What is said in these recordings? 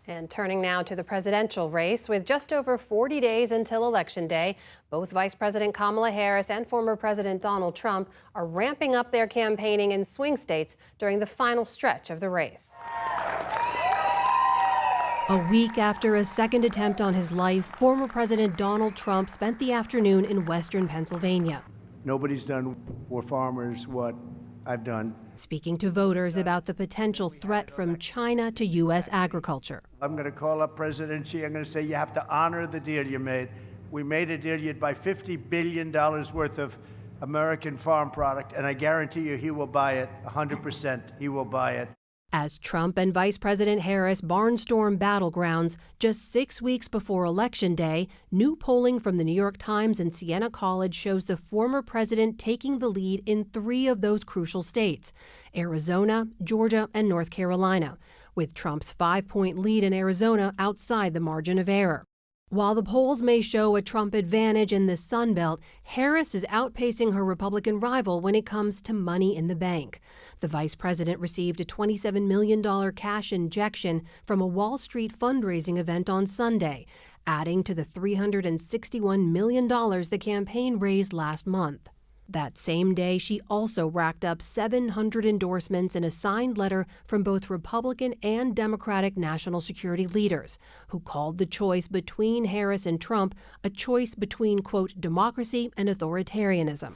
And turning now to the presidential race, with just over 40 days until Election Day, both Vice President Kamala Harris and former President Donald Trump are ramping up their campaigning in swing states during the final stretch of the race. A week after a second attempt on his life, former President Donald Trump spent the afternoon in western Pennsylvania. Nobody's done for farmers what I've done. Speaking to voters about the potential threat from China to U.S. agriculture. I'm going to call up President Xi. I'm going to say you have to honor the deal you made. We made a deal. You'd buy $50 billion worth of American farm product, and I guarantee you he will buy it 100%. He will buy it. As Trump and Vice President Harris barnstorm battlegrounds just 6 weeks before Election Day, new polling from the New York Times and Siena College shows the former president taking the lead in 3 of those crucial states: Arizona, Georgia, and North Carolina, with Trump's 5-point lead in Arizona outside the margin of error. While the polls may show a Trump advantage in the Sun Belt, Harris is outpacing her Republican rival when it comes to money in the bank. The vice president received a $27 million cash injection from a Wall Street fundraising event on Sunday, adding to the $361 million the campaign raised last month. That same day, she also racked up 700 endorsements in a signed letter from both Republican and Democratic national security leaders, who called the choice between Harris and Trump a choice between, quote, democracy and authoritarianism.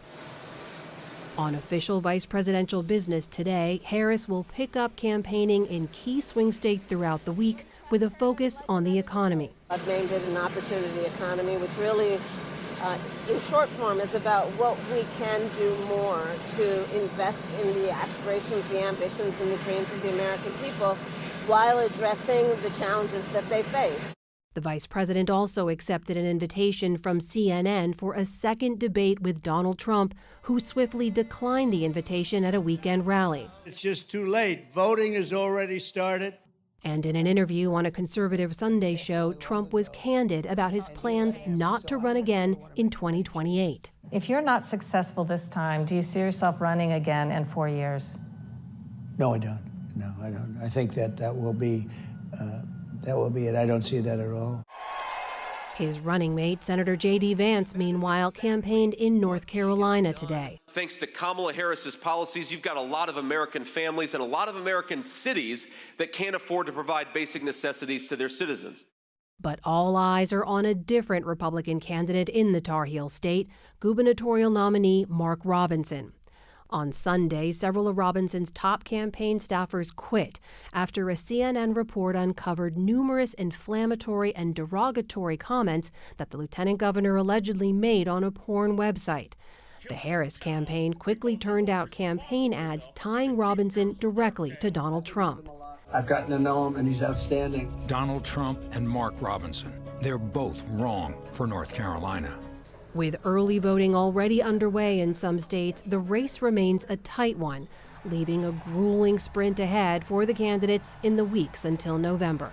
On official vice presidential business today, Harris will pick up campaigning in key swing states throughout the week with a focus on the economy. I've named it an opportunity economy, which really in short form is about what we can do more to invest in the aspirations, the ambitions, and the dreams of the American people while addressing the challenges that they face. The vice president also accepted an invitation from CNN for a second debate with Donald Trump, who swiftly declined the invitation at a weekend rally. It's just too late. Voting has already started. And in an interview on a conservative Sunday show, Trump was candid about his plans not to run again in 2028. If you're not successful this time, do you see yourself running again in 4 years? No, I don't. No, I don't. I think that will be it. I don't see that at all. His running mate, Senator J.D. Vance, meanwhile, campaigned in North Carolina today. Thanks to Kamala Harris's policies, you've got a lot of American families and a lot of American cities that can't afford to provide basic necessities to their citizens. But all eyes are on a different Republican candidate in the Tar Heel state, gubernatorial nominee Mark Robinson. On Sunday, several of Robinson's top campaign staffers quit after a CNN report uncovered numerous inflammatory and derogatory comments that the lieutenant governor allegedly made on a porn website. The Harris campaign quickly turned out campaign ads tying Robinson directly to Donald Trump. I've gotten to know him, and he's outstanding. Donald Trump and Mark Robinson. They're both wrong for North Carolina. With early voting already underway in some states, the race remains a tight one, leaving a grueling sprint ahead for the candidates in the weeks until November.